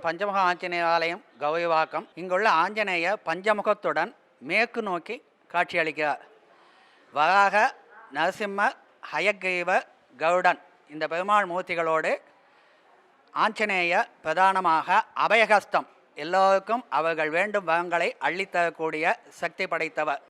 பஞ்சமுக ஆஞ்சநேய ஆலயம் கௌரிவாக்கம். இங்குள்ள ஆஞ்சநேயர் பஞ்சமுகத்துடன் மேற்கு நோக்கி காட்சியளிக்கிறார். வராக, நரசிம்மர், ஹயக்ரீவர், கருடன் இந்த பெருமாள் மூர்த்திகளோடு ஆஞ்சநேயர் பிரதானமாக அபயஹஸ்தம், எல்லோருக்கும் அவர்கள் வேண்டும் வரங்களை அள்ளித்தரக்கூடிய சக்தி படைத்தவர்.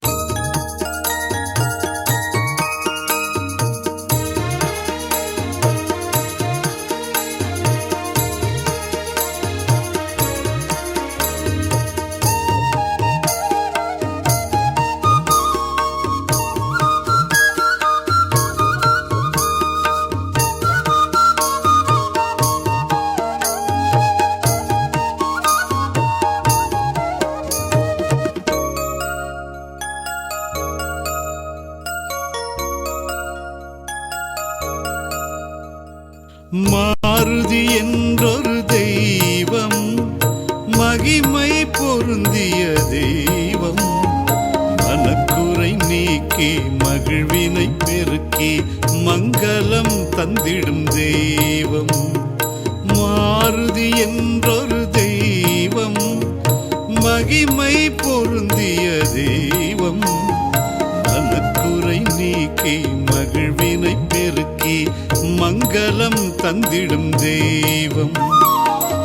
மாருதி என்றொரு தெய்வம், மகிமை பொருந்திய தெய்வம், மனக்குறை நீக்கி மகிழ்வினை பெருக்கி மங்களம் தந்திடும் தெய்வம். மாருதி என்றொரு தெய்வம், மகிமை பொருந்திய தெய்வம், மனக்குறை நீக்கி மகிழ்வினை பெருக்கி மங்களம் தந்திடும் தெய்வம்.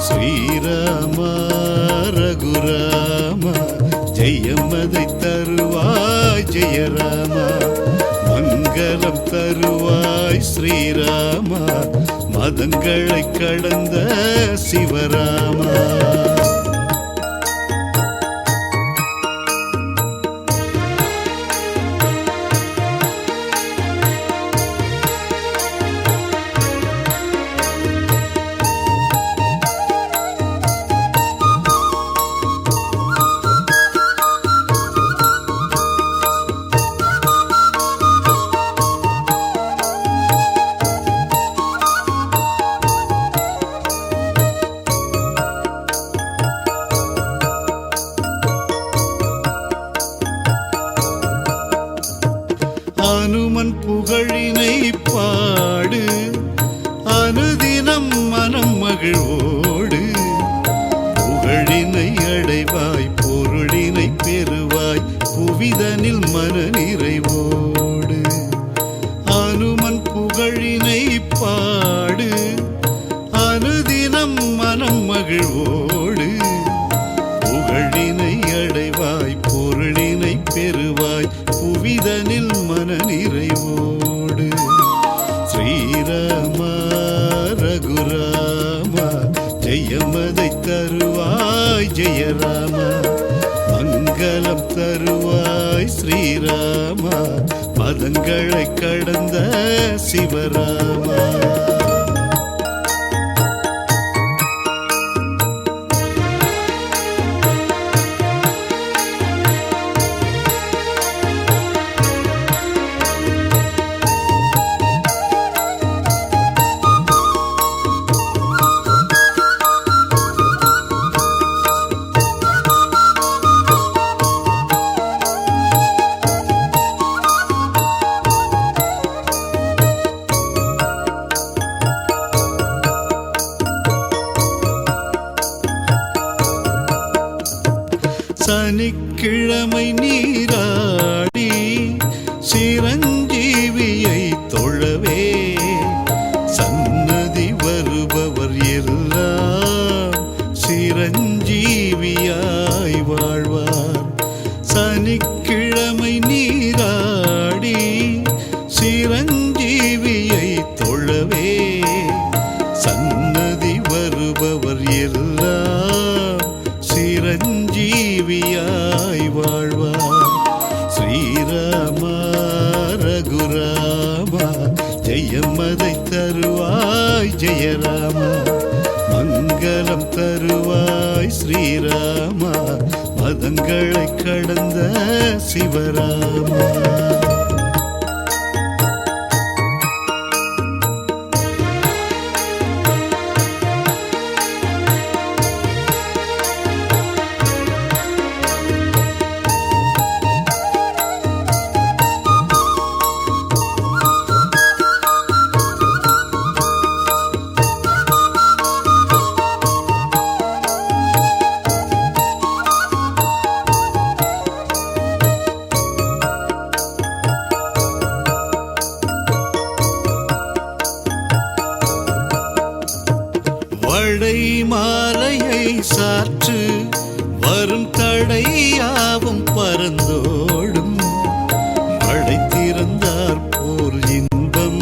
ஸ்ரீராம ரகுராம ஜெயமதை தருவாய் ஜெயராம, மங்களம் தருவாய் ஸ்ரீராம, மதங்களை கடந்த சிவராமா. அனுமன் புகழினை பாடு, அனுதினம் மனம் மகிழ்வோடு, புகழினை அடைவாய் பொருளினை பெறுவாய் புவிதனில் மன நிறைவோடு. அனுமன் புகழினை பாடு, அனுதினம் மனம் மகிழ்வோடு, புகழினை அடைவாய் பொருளினை பெறுவாய் புவிதனில் மன நிறைவோடு. ஸ்ரீராம ரகுராம ஜெயமதை தருவாய் ஜெயராம, மங்களம் தருவாய் ஸ்ரீராம, மதங்களை கடந்த சிவராமா. சனிக்கிழமை நீராடி சிரஞ்சீவியை தொழவே, சன்னதி வருபவர் எல்லாம் சிரஞ்சீவியாய் வாழ்வார். சனிக்கிழமை நீராடி சிரஞ்சீவியை தொழவே, சன்னதி வருபவர் எல்லாம் சிரஞ்சீவியாய் வாழ்வார். ஸ்ரீராம ரகுராம ஜெயமதை தருவாய் ஜெயராம, மங்களம் தருவாய் ஸ்ரீராம, மதங்களை கடந்த சிவராமா. சாற்று வரும் தடையாவும் பறந்தோடும் அடைத்திருந்தார் போர் இன்பம்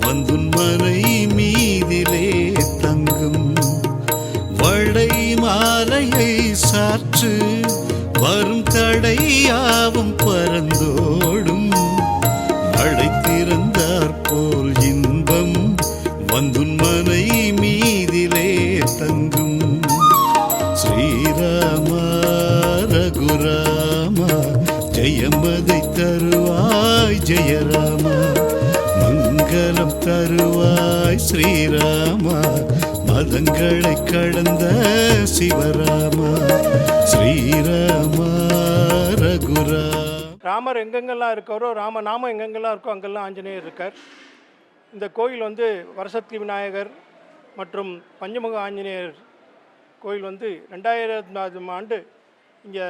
வந்துன் மனை மீதிலே தங்கும் வடை மாலையை சாற்று வரும் தடையாவும் பறந்தோடும் அடைத்திருந்தார் போல் இன்பம் வந்துன் மனை மீதிலே தங்கும் ஸ்ரீராமா ரகுராமா ஜெயமதை தருவாய் ஜெயராமா மங்களம் தருவாய் ஸ்ரீராமா மதங்களை கடந்த சிவராமா ஸ்ரீராமா ரகுராமா. ராமர் எங்கெங்கெல்லாம் இருக்காரோ ராம நாமம் எங்கெங்கெல்லாம் இருக்கோ அங்கெல்லாம் ஆஞ்சநேயர் இருக்கார். இந்த கோயில் வரசக்தி விநாயகர் மற்றும் பஞ்சமுக ஆஞ்சநேயர் கோயில் 2000 ஆண்டு இங்கே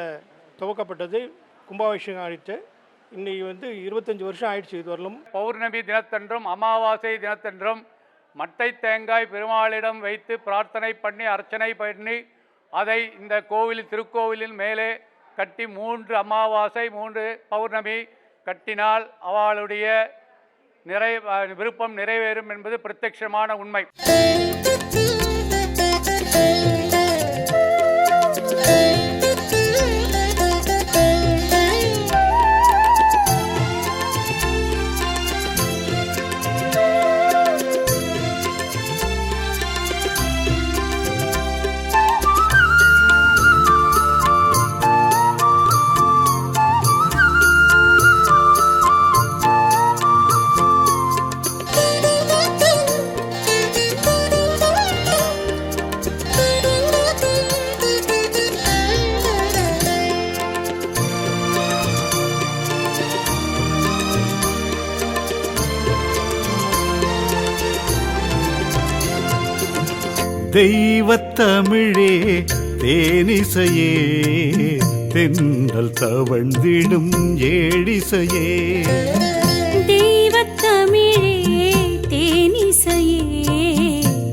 துவக்கப்பட்டது. கும்பாபிஷேகம் ஆயிடுச்சு. இன்னைக்கு 25 வருஷம் ஆயிடுச்சு. இது வரலும் பௌர்ணமி தினத்தன்றும் அமாவாசை தினத்தன்றும் மட்டை தேங்காய் பெருமாளிடம் வைத்து பிரார்த்தனை பண்ணி அர்ச்சனை பண்ணி அதை இந்த திருக்கோவிலின் மேலே கட்டி 3 அமாவாசை 3 பௌர்ணமி கட்டினால் அவளுடைய விருப்பம் நிறைவேறும் என்பது பிரத்யட்சமான உண்மை. தெய்வத்தமிழே தேனிசையே தென்றல் தவழ்ந்திடும் ஏழிசையே. தெய்வத்தமிழே தேனிசையே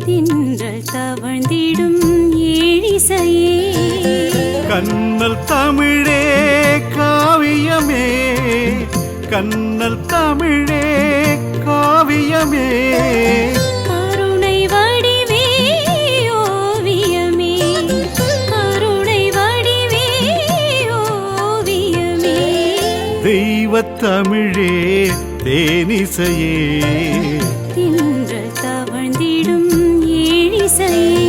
தென்றல் தவழ்ந்திடும் ஏழிசையே. கண்ணல் தமிழே காவியமே கண்ணல் தமிழே காவியமே. தெய்வத்தமிழே தேனிசையே தென்றல் தவழ்ந்திடும் ஏழிசையே.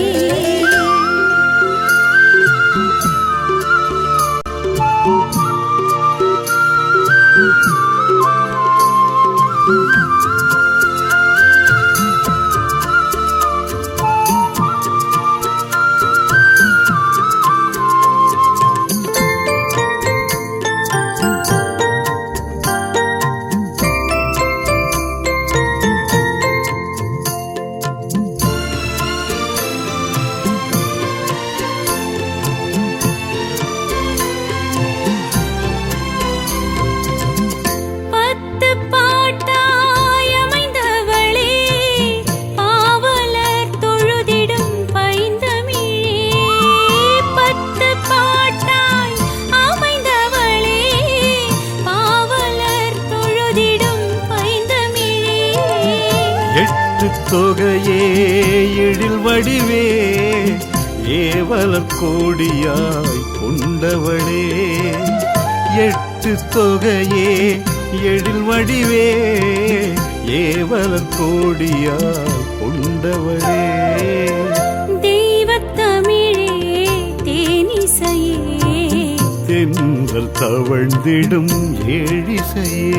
தொகையே எழில் வடிவே ஏவலர் கோடியாய் கொண்டவளே. 8 தொகையே எழில் வடிவே ஏவலர் கோடியாய் கொண்டவளே. தெய்வத்தமிழே தேனிசையே தென்றல் தவழ்ந்திடும் ஏழிசையே.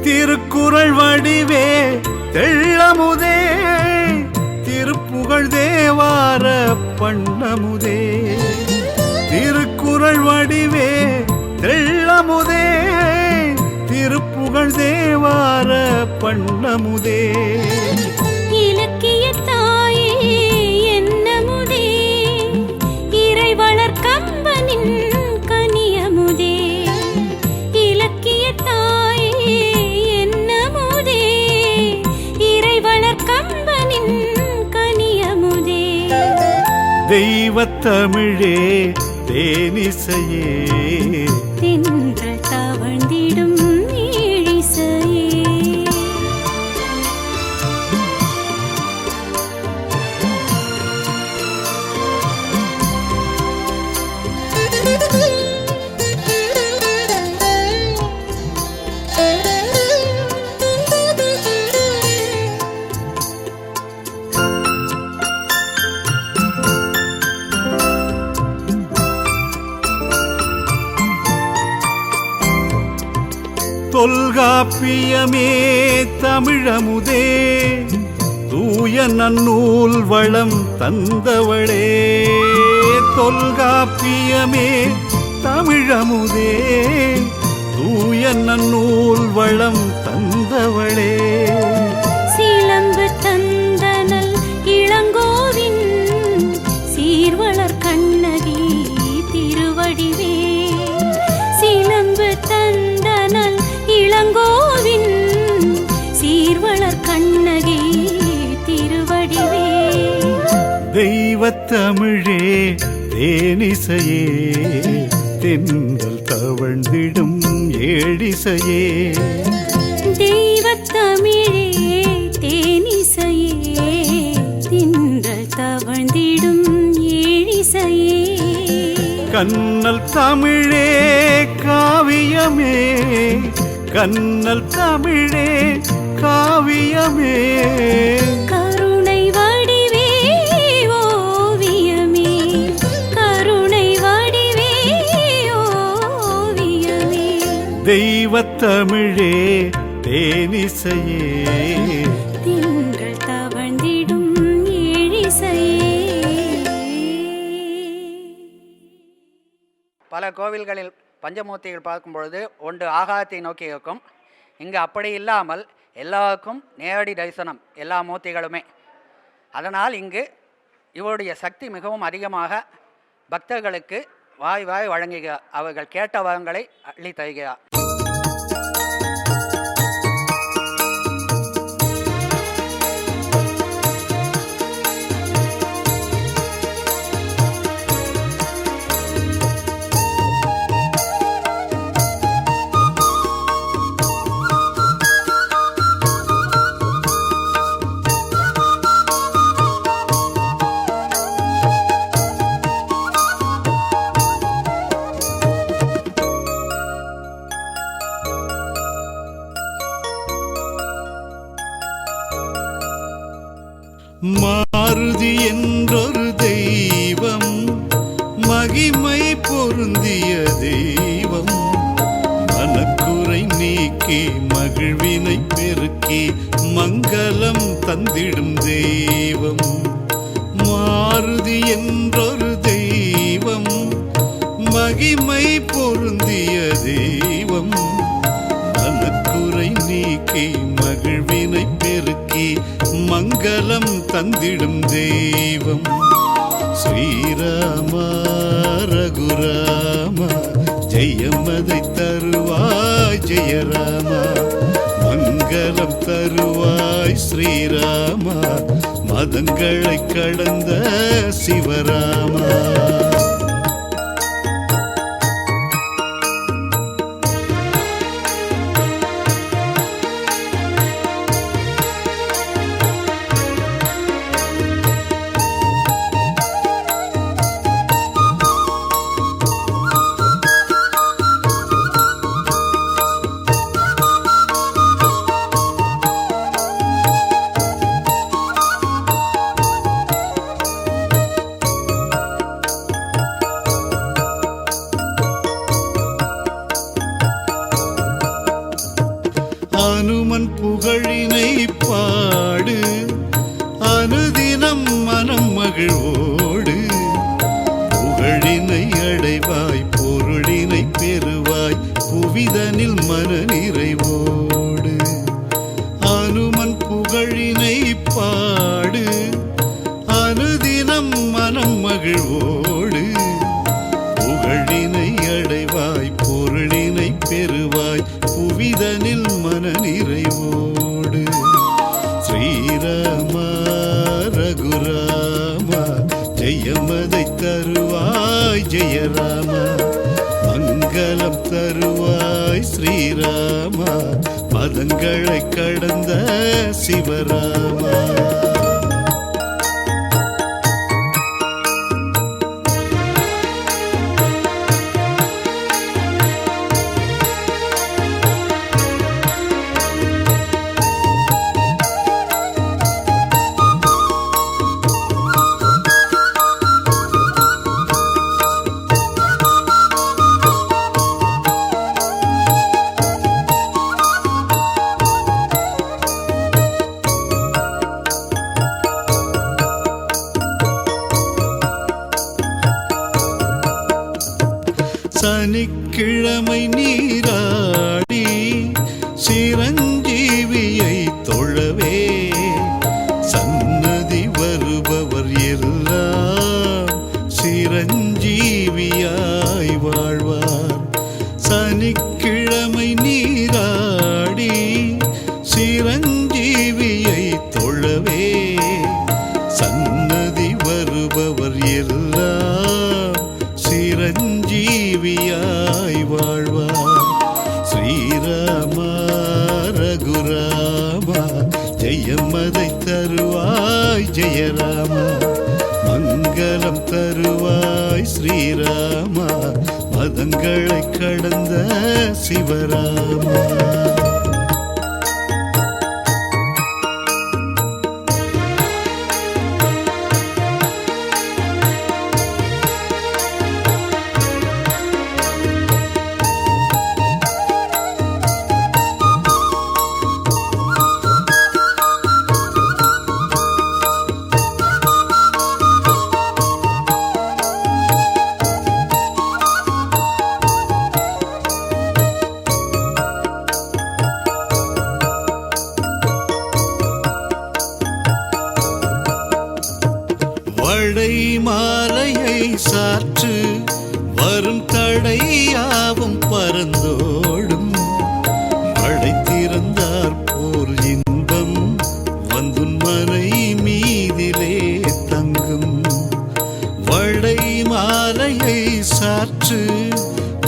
திருக்குறள் வடிவே தெள்ளமுதே திருப்புகழ் தேவார பண்ணமுதே. திருக்குறள் தெள்ளமுதே திருப்புகழ் தேவார பண்ணமுதே இலக்கிய தாயே என்னமுதே இறைவளர் கம்பனின் கனியமுதே இலக்கிய தாயே என்னமுதே இறைவளர் கம்பனின் கனியமுதே தெய்வத் தமிழே தேனிசையே தென்றல் தவழ்ந்திடும் இழிசையே தொல்காப்பியமே தமிழமுதே தூய நன்னூல் வளம் தந்தவளே தொல்காப்பியமே தமிழமுதே தூய நன்னூல் வளம் தந்தவளே சிலம்பு தந்தனல் இளங்கோவின் சீர்வளர் கண்ணகி திருவடிவே சிலம்பு தந்தனல் இளங்கோவின் சீர்வளர் கண்ணகி திருவடிவே தெய்வத் தமிழே தேனிசையே தென்றல் தவழ்ந்திடும் ஏழிசையே தெய்வத் தமிழே தேனிசையே தின்றல் தவழ்ந்திடும் ஏழிசையே கண்ணல் தமிழே காவியமே கண்ணல் தமிழே காவியமே கருணை வடிவே ஓவியமே கருணை வடிவே ஓவியமே தெய்வத் தமிழே தேனிசையே திங்கள் தவழ்ந்திடும் ஏழிசையே பல கோவில்களில் பஞ்சமூர்த்திகள் பார்க்கும் பொழுது ஒன்று ஆகாயத்தை நோக்கி இருக்கும். இங்கு அப்படி இல்லாமல் எல்லாருக்கும் நேரடி தரிசனம் எல்லா மூர்த்திகளுமே. அதனால் இங்கு இவருடைய சக்தி மிகவும் அதிகமாக பக்தர்களுக்கு வாய் வாய் வழங்குகிறார். அவர்கள் கேட்ட வரங்களை அள்ளி தருகிறார். மாருதி என்றொரு தெய்வம் மகிமை பொருந்திய தெய்வம் மனக்குறை நீக்கி மகிழ்வினை பெருக்கி மங்களம் தந்திடும் தெய்வம் மாருதி என்றொரு தெய்வம் மகிமை பொருந்திய தெய்வம் மனக்குறை நீக்கி மகிழ்வினை பெருக்கி மங்களம் தந்திடும் தெய்வம் ஸ்ரீராம ரகுராம ஜெயமதை தருவாய் ஜெயராம மங்களம் தருவாய் ஸ்ரீராம மதங்களை கடந்த சிவராமா அனுமன் புகழினை பாடு அனுதினம் மனம் மகிழ்வோடு புகழினை அடைவாய் பொருளினை பெறுவாய் மகிழ்வோடு புகழினை அடைவாய் பொருளினை பெறுவாய் புவிதனில் மனநிறைவோடு. ஸ்ரீராமா ரகுராமா ஜெயமதை தருவாய் ஜெயராமா, மங்களம் தருவாய் ஸ்ரீராமா, மதங்களை கடந்த சிவராமா. சனிக்கிழமை நீராடி சிரஞ்சீவியை தொழவே சன்னதி வருபவர் எல்லாம் சிரஞ்சீவியாய் வாழ்வார். சனிக்கிழமை நீராடி சிரஞ்சீவியை தொழவே சன்னதி வருபவர் எல்லாம் சிரஞ்சீவியாய் வாழ்வார். ஸ்ரீராமா ரகுராமா ஜெயமதை தருவாய் ஜெயராமா, மங்களம் தருவாய் ஸ்ரீராமா, மதங்களை கடந்த சிவராமா. வளை மாலையை சாற்று வரும் தடையாவும் பறந்தோடும், மழை திறந்தார் போர் இன்பம் வந்துன் மனை மீதிலே தங்கும். வளை மாலையை சாற்று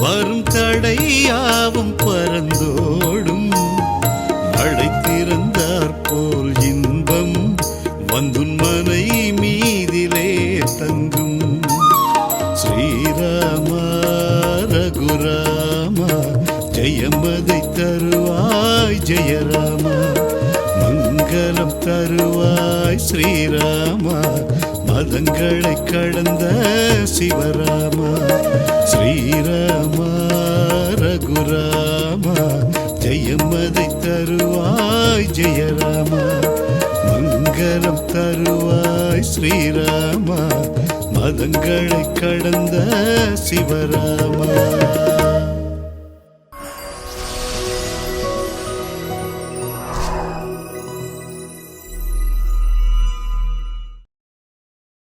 வரும் தடையாவும் பறந்தோடும், மழை திறந்தார் போல் இன்பம் வந்துன் மனை மீதிலே தங்கும். ஸ்ரீராமா ரகுராமா ஜெயமதை தருவாய் ஜெயராமா, மங்களம் தருவாய் ஸ்ரீராமா, மதங்களை கடந்த சிவராமா. ஸ்ரீராமா ரகுராமா ஜெயமதை தருவாய் ஜெயராமா, மங்களம் தருவாய் ஸ்ரீராமா, மதங்களை கடந்த சிவராமா.